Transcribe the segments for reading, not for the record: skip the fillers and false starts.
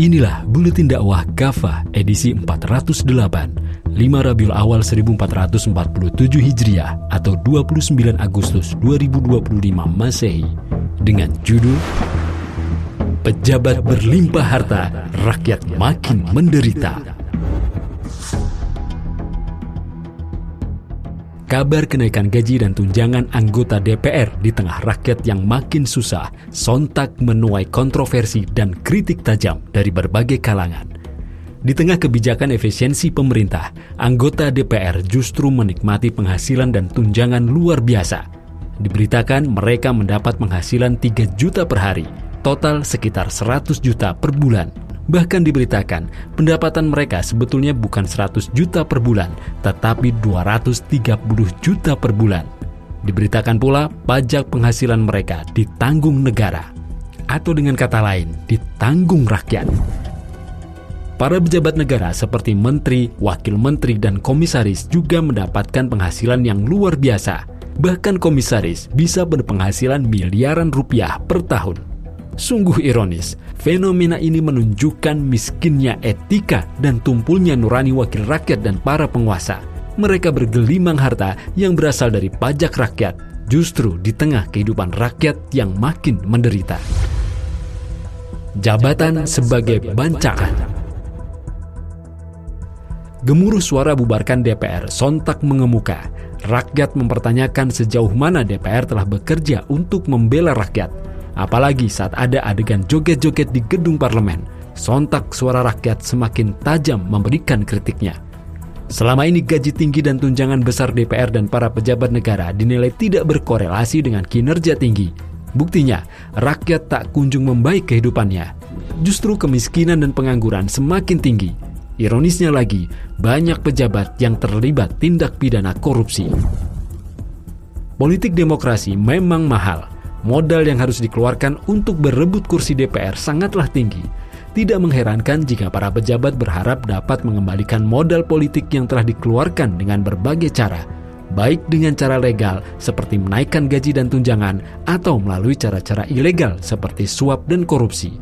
Inilah Buletin Dakwah Kafah edisi 408, 5 Rabiul Awal 1447 Hijriah atau 29 Agustus 2025 Masehi dengan judul Pejabat berlimpah harta, rakyat makin menderita. Kabar kenaikan gaji dan tunjangan anggota DPR di tengah rakyat yang makin susah sontak menuai kontroversi dan kritik tajam dari berbagai kalangan. Di tengah kebijakan efisiensi pemerintah, anggota DPR justru menikmati penghasilan dan tunjangan luar biasa. Diberitakan mereka mendapat penghasilan 3 juta per hari, total sekitar 100 juta per bulan. Bahkan diberitakan pendapatan mereka sebetulnya bukan 100 juta per bulan, tetapi 230 juta per bulan. Diberitakan pula pajak penghasilan mereka ditanggung negara, atau dengan kata lain, ditanggung rakyat. Para pejabat negara seperti menteri, wakil menteri, dan komisaris juga mendapatkan penghasilan yang luar biasa. Bahkan komisaris bisa berpenghasilan miliaran rupiah per tahun. Sungguh ironis, fenomena ini menunjukkan miskinnya etika dan tumpulnya nurani wakil rakyat dan para penguasa. Mereka bergelimang harta yang berasal dari pajak rakyat, justru di tengah kehidupan rakyat yang makin menderita. Jabatan sebagai bancaan. Gemuruh suara bubarkan DPR sontak mengemuka. Rakyat mempertanyakan sejauh mana DPR telah bekerja untuk membela rakyat. Apalagi saat ada adegan joget-joget di gedung parlemen, sontak suara rakyat semakin tajam memberikan kritiknya. Selama ini gaji tinggi dan tunjangan besar DPR dan para pejabat negara dinilai tidak berkorelasi dengan kinerja tinggi. Buktinya, rakyat tak kunjung membaik kehidupannya. Justru kemiskinan dan pengangguran semakin tinggi. Ironisnya lagi, banyak pejabat yang terlibat tindak pidana korupsi. Politik demokrasi memang mahal. Modal yang harus dikeluarkan untuk berebut kursi DPR sangatlah tinggi. Tidak mengherankan jika para pejabat berharap dapat mengembalikan modal politik yang telah dikeluarkan dengan berbagai cara, baik dengan cara legal seperti menaikkan gaji dan tunjangan atau melalui cara-cara ilegal seperti suap dan korupsi.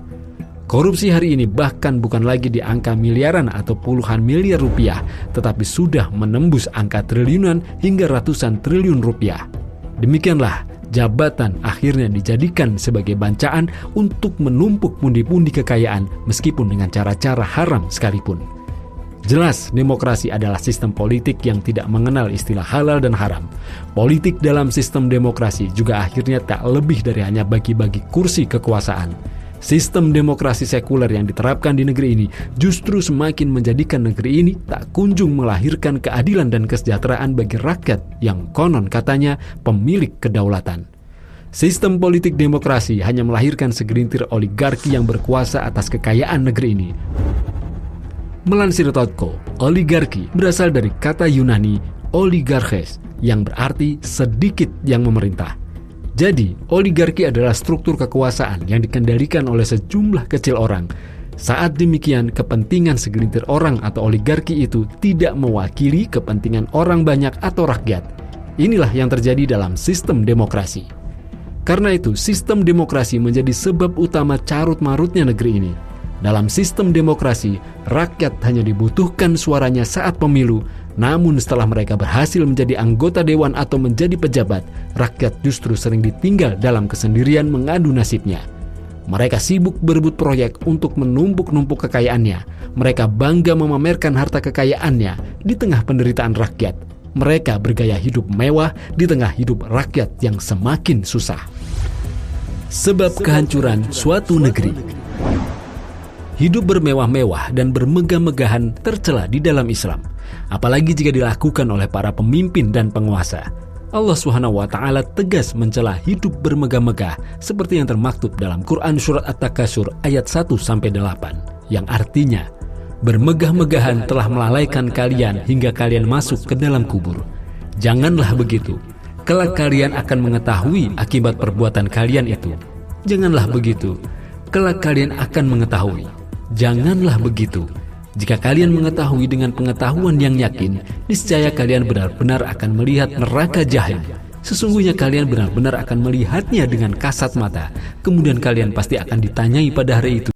Korupsi hari ini bahkan bukan lagi di angka miliaran atau puluhan miliar rupiah, tetapi sudah menembus angka triliunan hingga ratusan triliun rupiah. Demikianlah, jabatan akhirnya dijadikan sebagai bancaan untuk menumpuk pundi-pundi kekayaan meskipun dengan cara-cara haram sekalipun. Jelas, demokrasi adalah sistem politik yang tidak mengenal istilah halal dan haram. Politik dalam sistem demokrasi juga akhirnya tak lebih dari hanya bagi-bagi kursi kekuasaan. Sistem demokrasi sekuler yang diterapkan di negeri ini justru semakin menjadikan negeri ini tak kunjung melahirkan keadilan dan kesejahteraan bagi rakyat yang konon katanya pemilik kedaulatan. Sistem politik demokrasi hanya melahirkan segelintir oligarki yang berkuasa atas kekayaan negeri ini. Melansir Totko, oligarki berasal dari kata Yunani oligarches yang berarti sedikit yang memerintah. Jadi, oligarki adalah struktur kekuasaan yang dikendalikan oleh sejumlah kecil orang. Saat demikian, kepentingan segelintir orang atau oligarki itu tidak mewakili kepentingan orang banyak atau rakyat. Inilah yang terjadi dalam sistem demokrasi. Karena itu, sistem demokrasi menjadi sebab utama carut-marutnya negeri ini. Dalam sistem demokrasi, rakyat hanya dibutuhkan suaranya saat pemilu. Namun setelah mereka berhasil menjadi anggota dewan atau menjadi pejabat, rakyat justru sering ditinggal dalam kesendirian mengadu nasibnya. Mereka sibuk berebut proyek untuk menumpuk-numpuk kekayaannya. Mereka bangga memamerkan harta kekayaannya di tengah penderitaan rakyat. Mereka bergaya hidup mewah di tengah hidup rakyat yang semakin susah. Sebab kehancuran suatu negeri. Hidup bermewah-mewah dan bermegah-megahan tercela di dalam Islam, apalagi jika dilakukan oleh para pemimpin dan penguasa. Allah SWT tegas mencela hidup bermegah-megah seperti yang termaktub dalam Quran Surat At-Takasur ayat 1-8, yang artinya, bermegah-megahan telah melalaikan kalian hingga kalian masuk ke dalam kubur. Janganlah begitu, kelak kalian akan mengetahui akibat perbuatan kalian itu. Janganlah begitu, kelak kalian akan mengetahui. Janganlah begitu. Jika kalian mengetahui dengan pengetahuan yang yakin, niscaya kalian benar-benar akan melihat neraka jahim. Sesungguhnya kalian benar-benar akan melihatnya dengan kasat mata. Kemudian kalian pasti akan ditanyai pada hari itu